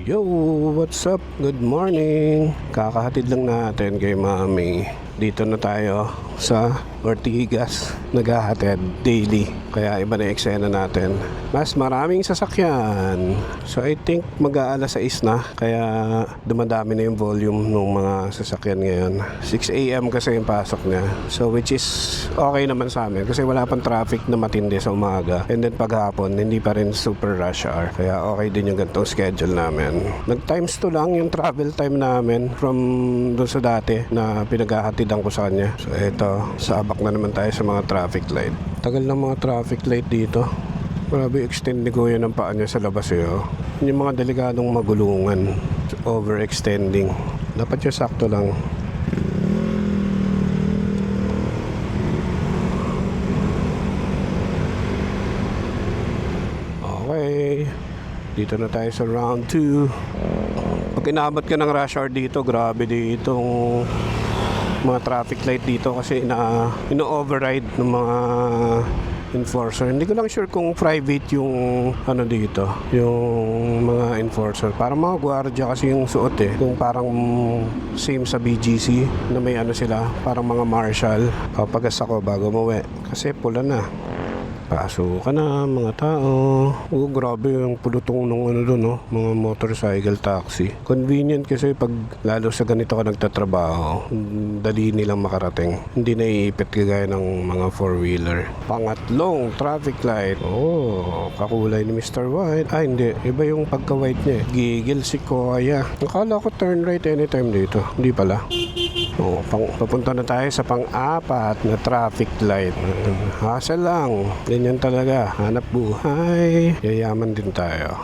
Yo, what's up? Good morning. Kakahatid lang natin kay Mami. Dito na tayo sa Ortigas. Naghahatid daily. Kaya iba na eksena natin. Mas maraming sasakyan. So I think mag-aalas 6 na. Kaya dumadami na yung volume ng mga sasakyan ngayon. 6 a.m. kasi yung pasok niya. So which is okay naman sa amin. Kasi wala pang traffic na matindi sa umaga. And then paghapon, hindi pa rin super rush hour. Kaya okay din yung ganitong schedule namin. Nag times 2 lang yung travel time namin from doon sa dati na pinaghahatidan ko sa kanya. So ito, sa abak na naman tayo sa mga traffic light. Tagal ng mga traffic light dito. Grabe, extend ni Kuya ng paa niya sa labas eh. Oh. Yung mga delikadong magulungan. Overextending. Dapat yung sakto lang. Okay. Dito na tayo sa round 2. Pag inabot ka ng rush hour dito, grabe ditong mga traffic light dito kasi ino-override ng mga enforcer. Hindi ko lang sure kung private yung ano dito, yung mga enforcer. Parang mga gwardiya kasi yung suot eh. Kung parang same sa BGC na may ano sila, parang mga marshal. Papagas ako bago umuwi kasi pula na. Pasok ka na mga tao. Oh, grabe yung pulutong nung ano doon, no? Mga motorcycle taxi. Convenient kasi pag lalo sa ganito ka nagtatrabaho, dali nilang makarating. Hindi naiipit kagaya ng mga four-wheeler. Pangatlong traffic light. Oh, kakulay ni Mr. White. Ah, hindi. Iba yung pagka-white niya. Gigil si Kuya. Akala ko turn right anytime dito. Hindi pala. Oh, papunta na tayo sa pang-apat na traffic light. Hassle lang. Ganyan talaga. Hanap buhay. Yayaman din tayo.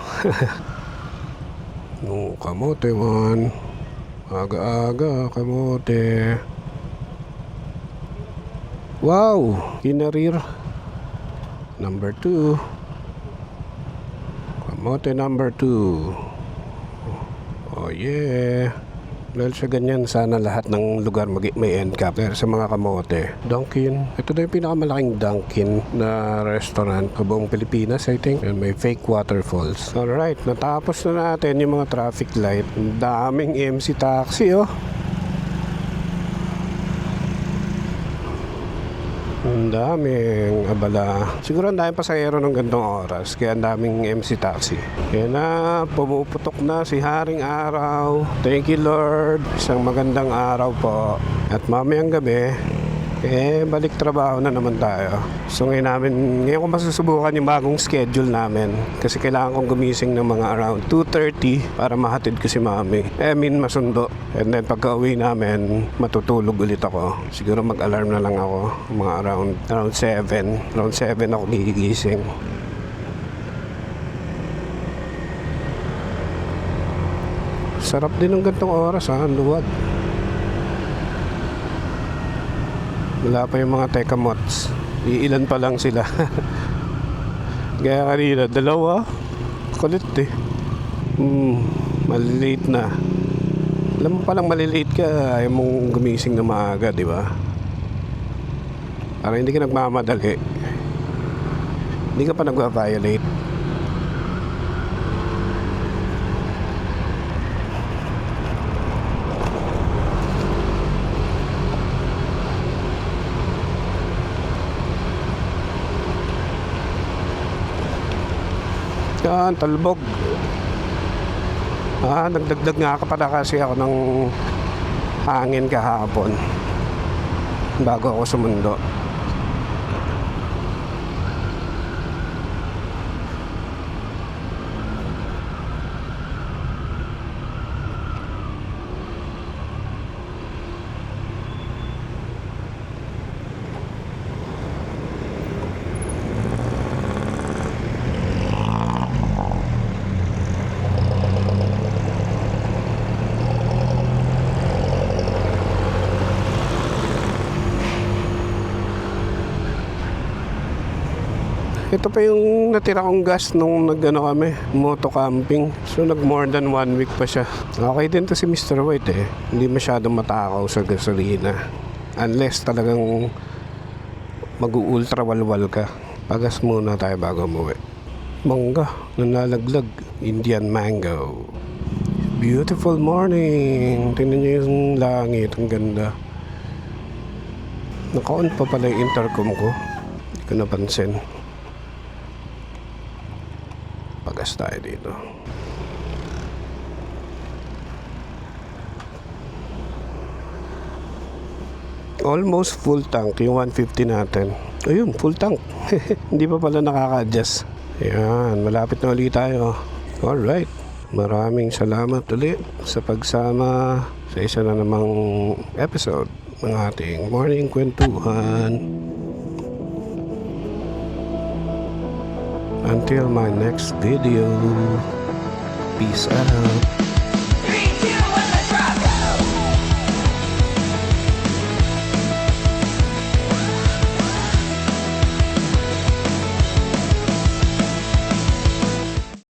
No, kamote man. Aga-aga, kamote. Wow! Kinarir. Number 2. Kamote number 2. Oh yeah. Dahil sa ganyan, sana lahat ng lugar may end cap. Pero sa mga kamote, Dunkin. Ito na yung pinakamalaking Dunkin na restaurant sa buong Pilipinas, I think. And may fake waterfalls. Alright, natapos na natin yung mga traffic light. Ang daming MC taxi, oh. Ang daming abala. Siguro ang daming pasahero ng gantong oras. Kaya ang daming MC taxi. Kaya na, pumuputok na si Haring Araw. Thank you Lord. Isang magandang araw po. At mamayang gabi, balik trabaho na naman tayo. So ngayon ko masusubukan yung bagong schedule namin. Kasi kailangan kong gumising ng mga around 2:30 para mahatid ko si Mami. Masundo. And then pagka uwi namin, matutulog ulit ako. Siguro mag-alarm na lang ako. Mga around 7. Around 7 ako gigising. Sarap din ng gantong oras ha, ang luwag. Wala pa yung mga tekamots. Iilan pa lang sila. Kaya kanina, dalawa. Kulit eh. Malilate na. Alam mo palang malilate ka, ayaw mong gumising na maaga, di ba? Para hindi ka nagmamadali. Hindi ka pa nagwa-violate. Yan, talbog. Nagdagdag nga ka pala kasi ako ng hangin kahapon bago ako sumundo. Ito pa yung natira kong gas nung kami, moto camping. So nag more than 1 week pa siya. Okay din to si Mr. White eh. Hindi masyadong matakaw sa gasolina. Unless talagang mag-ultra walwal ka. Pagas muna tayo bago umuwi. Mangga, nanalaglag. Indian mango. Beautiful morning. Tingnan niyo yung langit. Ang ganda. Naka-on pa pala yung intercom ko. Hindi ko napansin. Pagas tayo dito. Almost full tank yung 150 natin. Ayun, full tank. Hindi pa pala nakaka-adjust. Ayan, malapit na ulit tayo. Alright. Maraming salamat ulit sa pagsama sa isa na namang episode ng ating morning kwentuhan. Until my next video. Peace out.